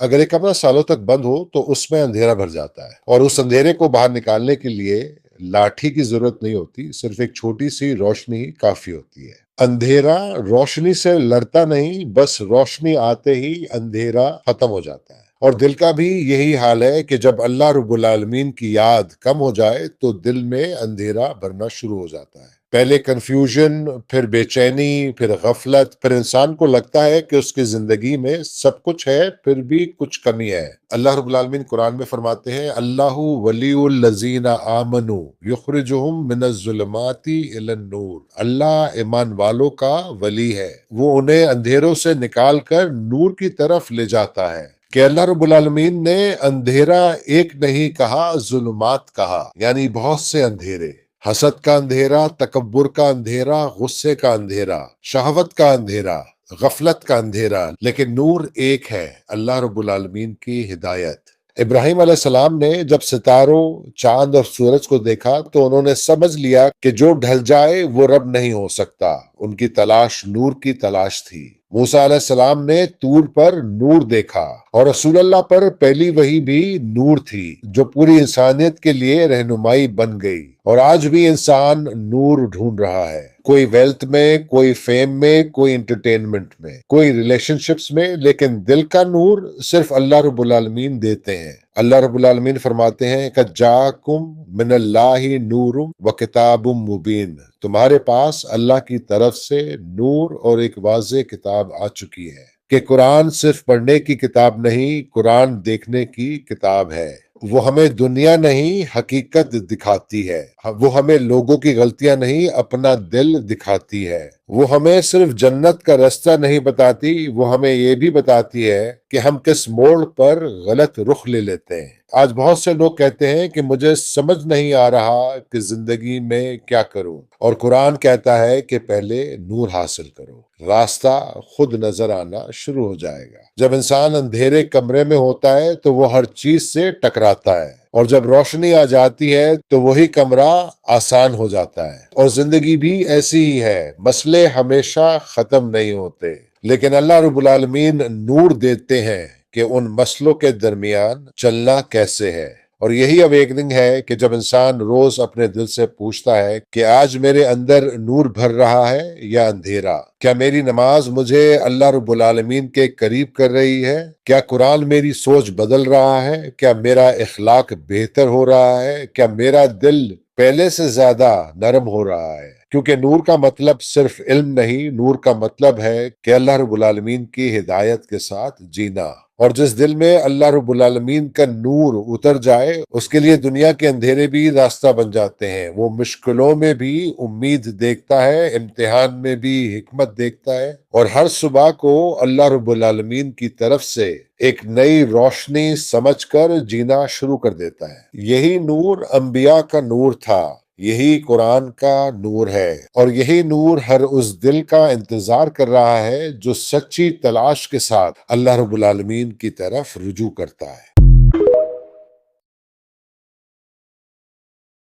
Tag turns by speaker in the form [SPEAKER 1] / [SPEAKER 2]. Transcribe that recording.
[SPEAKER 1] اگر ایک کمرہ سالوں تک بند ہو تو اس میں اندھیرا بھر جاتا ہے، اور اس اندھیرے کو باہر نکالنے کے لیے لاٹھی کی ضرورت نہیں ہوتی، صرف ایک چھوٹی سی روشنی ہی کافی ہوتی ہے۔ اندھیرا روشنی سے لڑتا نہیں، بس روشنی آتے ہی اندھیرا ختم ہو جاتا ہے۔ اور دل کا بھی یہی حال ہے کہ جب اللہ رب العالمین کی یاد کم ہو جائے تو دل میں اندھیرا بھرنا شروع ہو جاتا ہے۔ پہلے کنفیوژن، پھر بے چینی، پھر غفلت، پھر انسان کو لگتا ہے کہ اس کی زندگی میں سب کچھ ہے پھر بھی کچھ کمی ہے۔ اللہ رب العالمین قرآن میں فرماتے ہیں، اللہ ولی الذین آمنوا یخرجہم من الظلمات الی النور۔ اللہ ایمان والوں کا ولی ہے، وہ انہیں اندھیروں سے نکال کر نور کی طرف لے جاتا ہے۔ کہ اللہ رب العالمین نے اندھیرا ایک نہیں کہا، ظلمات کہا، یعنی بہت سے اندھیرے۔ حسد کا اندھیرا، تکبر کا اندھیرا، غصے کا اندھیرا، شہوت کا اندھیرا، غفلت کا اندھیرا، لیکن نور ایک ہے، اللہ رب العالمین کی ہدایت۔ ابراہیم علیہ السلام نے جب ستاروں، چاند اور سورج کو دیکھا تو انہوں نے سمجھ لیا کہ جو ڈھل جائے وہ رب نہیں ہو سکتا۔ ان کی تلاش نور کی تلاش تھی۔ موسیٰ علیہ السلام نے طور پر نور دیکھا، اور رسول اللہ پر پہلی وحی بھی نور تھی جو پوری انسانیت کے لیے رہنمائی بن گئی۔ اور آج بھی انسان نور ڈھونڈ رہا ہے، کوئی ویلتھ میں، کوئی فیم میں، کوئی انٹرٹینمنٹ میں، کوئی ریلیشن شپس میں، لیکن دل کا نور صرف اللہ رب العالمین دیتے ہیں۔ اللہ رب العالمین فرماتے ہیں کہ جاءکم من اللہ نور و کتاب مبین، تمہارے پاس اللہ کی طرف سے نور اور ایک واضح کتاب آ چکی ہے۔ کہ قرآن صرف پڑھنے کی کتاب نہیں، قرآن دیکھنے کی کتاب ہے۔ وہ ہمیں دنیا نہیں حقیقت دکھاتی ہے، وہ ہمیں لوگوں کی غلطیاں نہیں اپنا دل دکھاتی ہے۔ وہ ہمیں صرف جنت کا راستہ نہیں بتاتی، وہ ہمیں یہ بھی بتاتی ہے کہ ہم کس موڑ پر غلط رخ لے لیتے ہیں۔ آج بہت سے لوگ کہتے ہیں کہ مجھے سمجھ نہیں آ رہا کہ زندگی میں کیا کروں، اور قرآن کہتا ہے کہ پہلے نور حاصل کرو، راستہ خود نظر آنا شروع ہو جائے گا۔ جب انسان اندھیرے کمرے میں ہوتا ہے تو وہ ہر چیز سے ٹکراتا ہے، اور جب روشنی آ جاتی ہے تو وہی کمرہ آسان ہو جاتا ہے۔ اور زندگی بھی ایسی ہی ہے، مسئلے ہمیشہ ختم نہیں ہوتے، لیکن اللہ رب العالمین نور دیتے ہیں کہ ان مسئلوں کے درمیان چلنا کیسے ہے۔ اور یہی اویکننگ ہے کہ جب انسان روز اپنے دل سے پوچھتا ہے کہ آج میرے اندر نور بھر رہا ہے یا اندھیرا؟ کیا میری نماز مجھے اللہ رب العالمین کے قریب کر رہی ہے؟ کیا قرآن میری سوچ بدل رہا ہے؟ کیا میرا اخلاق بہتر ہو رہا ہے؟ کیا میرا دل پہلے سے زیادہ نرم ہو رہا ہے؟ کیونکہ نور کا مطلب صرف علم نہیں، نور کا مطلب ہے کہ اللہ رب العالمین کی ہدایت کے ساتھ جینا۔ اور جس دل میں اللہ رب العالمین کا نور اتر جائے، اس کے لیے دنیا کے اندھیرے بھی راستہ بن جاتے ہیں۔ وہ مشکلوں میں بھی امید دیکھتا ہے، امتحان میں بھی حکمت دیکھتا ہے، اور ہر صبح کو اللہ رب العالمین کی طرف سے ایک نئی روشنی سمجھ کر جینا شروع کر دیتا ہے۔ یہی نور انبیاء کا نور تھا، یہی قرآن کا نور ہے، اور یہی نور ہر اس دل کا انتظار کر رہا ہے جو سچی تلاش کے ساتھ اللہ رب العالمین کی طرف رجوع کرتا ہے۔